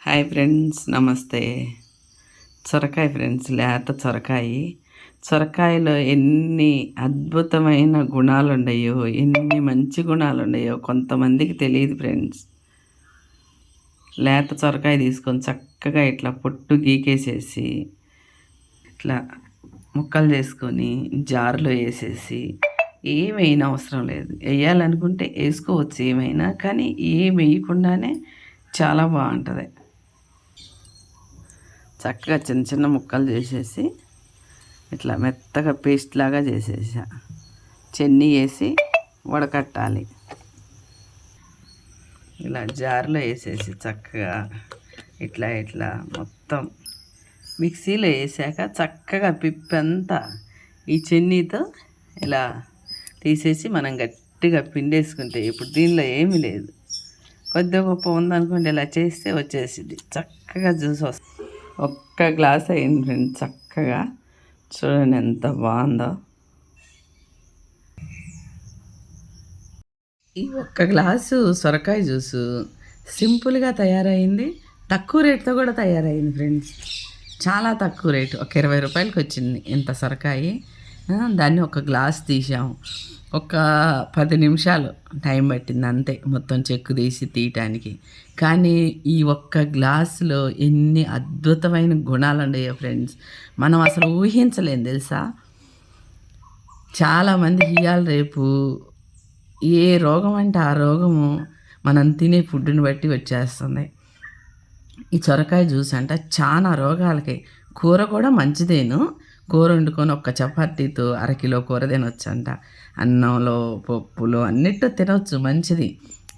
Hi friends, నమస్తే. సొరకాయ friends, లేత సొరకాయ. సొరకాయలో ఎన్ని అద్భుతమైన గుణాలు ఉన్నాయో, ఎన్ని మంచి గుణాలు ఉన్నాయో కొంతమందికి తెలియదు ఫ్రెండ్స్. లేత సొరకాయ తీసుకొని చక్కగా ఇట్లా పొట్టు గీకేసేసి ఇట్లా ముక్కలు చేసుకొని జారులో వేసేసి, ఏమైనా అవసరం లేదు, వేయాలనుకుంటే వేసుకోవచ్చు ఏమైనా, కానీ ఏం వేయకుండానే చాలా బాగుంటుంది. చక్కగా చిన్న చిన్న ముక్కలు చేసేసి ఇట్లా మెత్తగా పేస్ట్ లాగా చేసేసా. చెన్నీ వేసి వడకట్టాలి. ఇలా జార్లో వేసేసి చక్కగా ఇట్లా ఇట్లా మొత్తం మిక్సీలో వేసాక చక్కగా పిప్పంతా ఈ చెన్నీతో ఇలా తీసేసి మనం గట్టిగా పిండేసుకుంటే, ఇప్పుడు దీనిలో ఏమీ లేదు, కొద్దిగా గొప్ప ఉందనుకోండి, ఇలా చేస్తే వచ్చేసింది, చక్కగా జ్యూస్ వస్తుంది. ఒక్క గ్లాస్ అయింది ఫ్రెండ్స్, చక్కగా చూడండి ఎంత బాగుందో. ఈ ఒక్క గ్లాసు సొరకాయ జ్యూసు సింపుల్గా తయారైంది, తక్కువ రేటుతో కూడా తయారైంది ఫ్రెండ్స్. చాలా తక్కువ రేటు, ఒక 20 రూపాయలకి వచ్చింది ఇంత సొరకాయ. దాన్ని ఒక గ్లాస్ తీసాము, ఒక 10 నిమిషాలు టైం పట్టింది అంతే, మొత్తం చెక్కు తీసి తీయటానికి. కానీ ఈ ఒక్క గ్లాసులో ఎన్ని అద్భుతమైన గుణాలు ఉన్నాయో ఫ్రెండ్స్, మనం అసలు ఊహించలేం తెలుసా. చాలామంది ఇవాళ రేపు ఏ రోగం అంటే ఆ రోగము మనం తినే ఫుడ్ని బట్టి వచ్చేస్తుంది. ఈ సొరకాయ జ్యూస్ అంటే చాలా రోగాలకి, కూర కూడా మంచిదేను, కూర వండుకొని ఒక్క చపాతీతో అరకిలో కూర తినొచ్చంట, అన్నంలో పప్పులో అన్నిట్లో తినవచ్చు, మంచిది.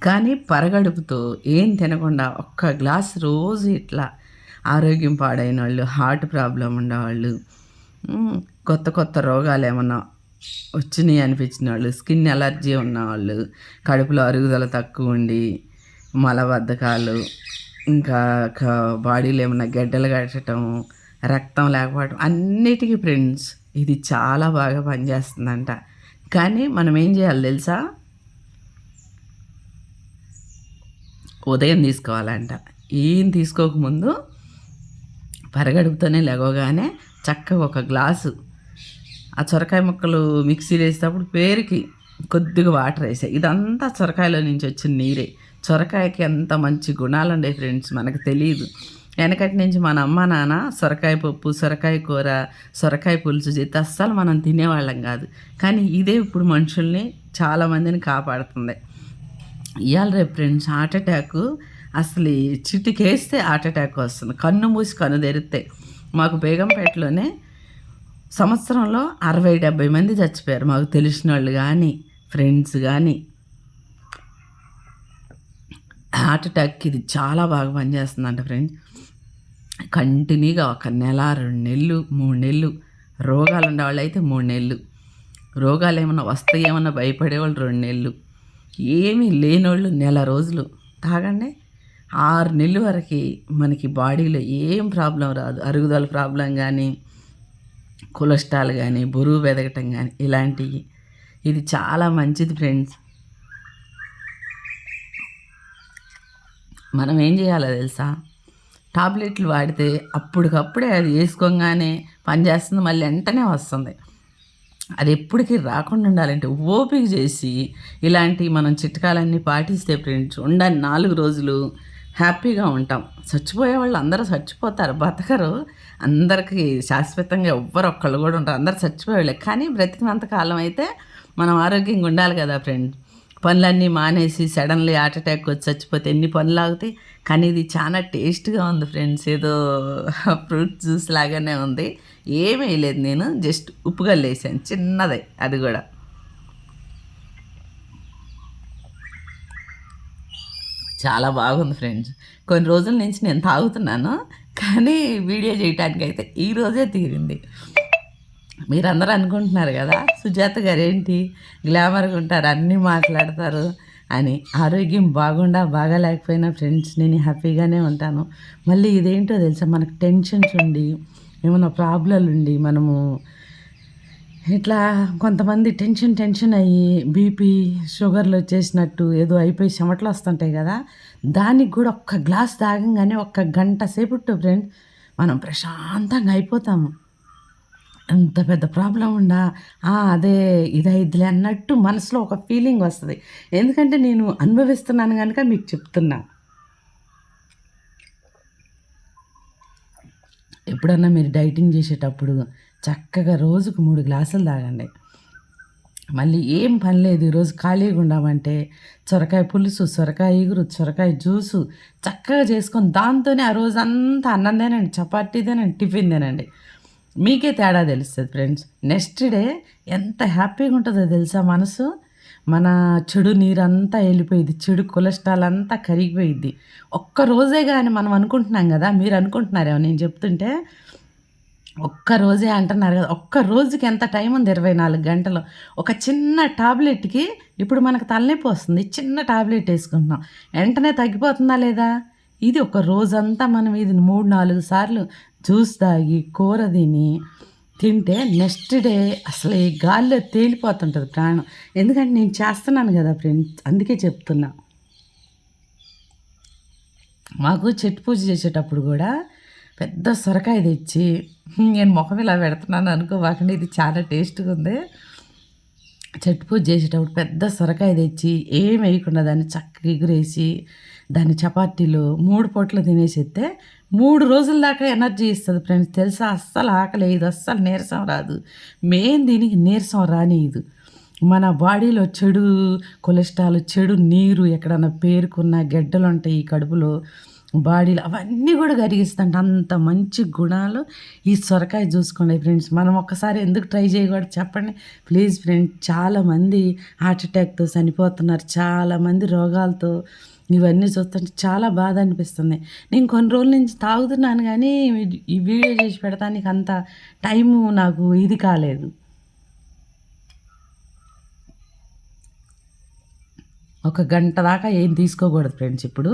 కానీ పరగడుపుతో ఏం తినకుండా ఒక్క గ్లాస్ రోజు ఇట్లా ఆరోగ్యం పాడైన వాళ్ళు, హార్ట్ ప్రాబ్లం ఉండేవాళ్ళు, కొత్త కొత్త రోగాలు ఏమన్నా వచ్చినాయి అనిపించిన వాళ్ళు, స్కిన్ ఎలర్జీ ఉన్నవాళ్ళు, కడుపులో అరుగుదల తక్కువ ఉండి మలబద్ధకాలు, ఇంకా బాడీలో ఏమన్నా గడ్డలు కట్టడం, రక్తం లేకపోవడం, అన్నిటికీ ఫ్రెండ్స్ ఇది చాలా బాగా పనిచేస్తుందంట. కానీ మనం ఏం చేయాలి తెలుసా, ఉదయం తీసుకోవాలంట. ఏం తీసుకోకముందు పరగడుపుతోనే లేవగానే చక్కగా ఒక గ్లాసు ఆ సొరకాయ ముక్కలు మిక్సీలో వేసేటప్పుడు పేరుకి కొద్దిగా వాటర్ వేసాయి, ఇదంతా సొరకాయలో నుంచి వచ్చిన నీరే. సొరకాయకి ఎంత మంచి గుణాలు ఉండే ఫ్రెండ్స్, మనకు తెలియదు. వెనకటి నుంచి మన అమ్మ నాన్న సొరకాయ పప్పు, సొరకాయ కూర, సొరకాయ పులుసు చేస్తే అస్సలు మనం తినేవాళ్ళం కాదు. కానీ ఇదే ఇప్పుడు మనుషుల్ని చాలామందిని కాపాడుతుంది. ఇవాళ రేపు ఫ్రెండ్స్ హార్ట్ అటాక్ అసలు చిటికేస్తే హార్ట్ అటాక్ వస్తుంది, కన్ను మూసి కన్ను తెరిస్తే. మాకు బేగంపేటలోనే సంవత్సరంలో 60-70 మంది చచ్చిపోయారు, మాకు తెలిసిన వాళ్ళు కానీ ఫ్రెండ్స్ కానీ. హార్ట్ అటాక్కి ఇది చాలా బాగా పనిచేస్తుందంట ఫ్రెండ్స్. కంటిన్యూగా 1 నెల, 2 నెలలు, 3 నెలలు, రోగాలు ఉండేవాళ్ళు అయితే 3 నెలలు, రోగాలు ఏమన్నా వస్తాయేమన్నా భయపడేవాళ్ళు 2 నెలలు, ఏమీ లేనోళ్ళు నెల రోజులు తాగండి, 6 నెలల వరకు మనకి బాడీలో ఏం ప్రాబ్లం రాదు. అరుగుదల ప్రాబ్లం కానీ, కొలెస్ట్రాల్ కానీ, బరువు పెరగటం కానీ ఇలాంటివి, ఇది చాలా మంచిది ఫ్రెండ్స్. మనం ఏం చేయాలో తెలుసా, టాబ్లెట్లు వాడితే అప్పటికప్పుడే అది వేసుకోగానే పనిచేస్తుంది, మళ్ళీ వెంటనే వస్తుంది. అది ఎప్పటికీ రాకుండా ఉండాలంటే ఓపిక చేసి ఇలాంటి మనం చిట్కాలన్నీ పాటిస్తే ఫ్రెండ్స్, ఉండని 4 రోజులు హ్యాపీగా ఉంటాం. చచ్చిపోయే వాళ్ళు అందరూ చచ్చిపోతారు, బతకరు. అందరికీ శాశ్వతంగా ఒక్కళ్ళు కూడా ఉంటారు, అందరు చచ్చిపోయేవాళ్ళే. కానీ బ్రతికినంత కాలం అయితే మనం ఆరోగ్యంగా ఉండాలి కదా ఫ్రెండ్. పనులన్నీ మానేసి సడన్లీ హార్ట్ అటాక్ వచ్చి చచ్చిపోతే ఎన్ని పనులు ఆగుతాయి. కానీ ఇది చాలా టేస్ట్గా ఉంది ఫ్రెండ్స్, ఏదో ఫ్రూట్ జ్యూస్ లాగానే ఉంది. ఏమీ వేయలేదు, నేను జస్ట్ ఉప్పుగల్లు వేసాను చిన్నదే, అది కూడా చాలా బాగుంది ఫ్రెండ్స్. కొన్ని రోజుల నుంచి నేను తాగుతున్నాను, కానీ వీడియో చేయటానికి అయితే ఈరోజే తీరింది. మీరందరూ అనుకుంటున్నారు కదా, సుజాత గారు ఏంటి గ్లామర్గా ఉంటారు, అన్నీ మాట్లాడతారు అని. ఆరోగ్యం బాగా లేకపోయినా ఫ్రెండ్స్ నేను హ్యాపీగానే ఉంటాను. మళ్ళీ ఇదేంటో తెలుసా, మనకు టెన్షన్స్ ఉండి ఏమైనా ప్రాబ్లంలు ఉండి మనము ఇట్లా కొంతమంది టెన్షన్ అయ్యి బీపీ షుగర్లు వచ్చేసినట్టు ఏదో అయిపోయి చెమటలు వస్తుంటాయి కదా, దానికి కూడా ఒక్క గ్లాస్ తాగంగానే ఒక్క గంట సేపట్టు ఫ్రెండ్స్ మనం ప్రశాంతంగా అయిపోతాము. ఎంత పెద్ద ప్రాబ్లం ఉండా అదే ఇదైద్దిలే అన్నట్టు మనసులో ఒక ఫీలింగ్ వస్తది. ఎందుకంటే నేను అనుభవిస్తున్నాను గనుక మీకు చెప్తున్నా. ఎప్పుడన్నా మీరు డైటింగ్ చేసేటప్పుడు చక్కగా రోజుకు 3 గ్లాసులు తాగండి. మళ్ళీ ఏం పని లేదు ఈరోజు ఖాళీగా ఉన్నామంటే సొరకాయ పులుసు, సొరకాయ ఇగురు, సొరకాయ జ్యూసు చక్కగా చేసుకొని దాంతోనే ఆ రోజంతా అన్నం తినండి, చపాతీ తినండి, టిఫిన్ తినండి. మీకే తేడా తెలుస్తుంది ఫ్రెండ్స్. నెక్స్ట్ డే ఎంత హ్యాపీగా ఉంటుందో తెలుసా మనసు. మన చెడు నీరంతా వెళ్ళిపోయిద్ది, చెడు కొలెస్ట్రాల్ అంతా కరిగిపోయిద్ది. ఒక్క రోజే కానీ మనం అనుకుంటున్నాం కదా, మీరు అనుకుంటున్నారేమో నేను చెప్తుంటే. ఒక్క రోజే అంటున్నారు కదా, ఒక్క రోజుకి ఎంత టైం ఉంది? 24 గంటలు. ఒక చిన్న టాబ్లెట్కి ఇప్పుడు మనకు తలనొప్పి వస్తుంది, చిన్న టాబ్లెట్ వేసుకుంటున్నాం, వెంటనే తగ్గిపోతుందా లేదా? ఇది ఒక రోజంతా మనం ఇది 3-4 సార్లు జ్యూస్ తాగి కూర తింటే నెక్స్ట్ డే అసలు ఈ గాల్లో తేలిపోతుంటుంది ప్రాణం. ఎందుకంటే నేను చేస్తున్నాను కదా ఫ్రెండ్స్, అందుకే చెప్తున్నా. మాకు చెట్టు పూజ చేసేటప్పుడు కూడా పెద్ద సొరకాయ తెచ్చి, నేను మొహం ఇలా పెడుతున్నాను అనుకోవాకండి, ఇది చాలా టేస్ట్గా ఉంది. చెట్టు పూజ చేసేటప్పుడు పెద్ద సొరకాయ తెచ్చి ఏం వేయకుండా దాన్ని చక్కగా ఎగురేసి దాన్ని చపాతీలు 3 పూటలు తినేసేస్తే 3 రోజుల దాకా ఎనర్జీ ఇస్తుంది ఫ్రెండ్స్. తెలుసా? అస్సలు ఆకలేదు, అస్సలు నీరసం రాదు. మెయిన్ దీనికి నీరసం రానియదు. మన బాడీలో చెడు కొలెస్ట్రాల్, చెడు నీరు ఎక్కడన్నా పేరుకున్న గెడ్డలు ఉంటాయి కడుపులో, బాడీలో అవన్నీ కూడా కరిగిస్తుంట. అంత మంచి గుణాలు ఈ సొరకాయ చూసుకోండి ఫ్రెండ్స్. మనం ఒక్కసారి ఎందుకు ట్రై చేయకూడదు చెప్పండి ప్లీజ్ ఫ్రెండ్స్. చాలామంది హార్ట్ అటాక్తో చనిపోతున్నారు, చాలామంది రోగాలతో. ఇవన్నీ చూస్తుంటే చాలా బాధ అనిపిస్తుంది. నేను కొన్ని రోజుల నుంచి తాగుతున్నాను కానీ ఈ వీడియో చేసి పెడతానికి అంత టైము నాకు ఇది కాలేదు. ఒక గంట దాకా ఏం తీసుకోకూడదు ఫ్రెండ్స్ ఇప్పుడు.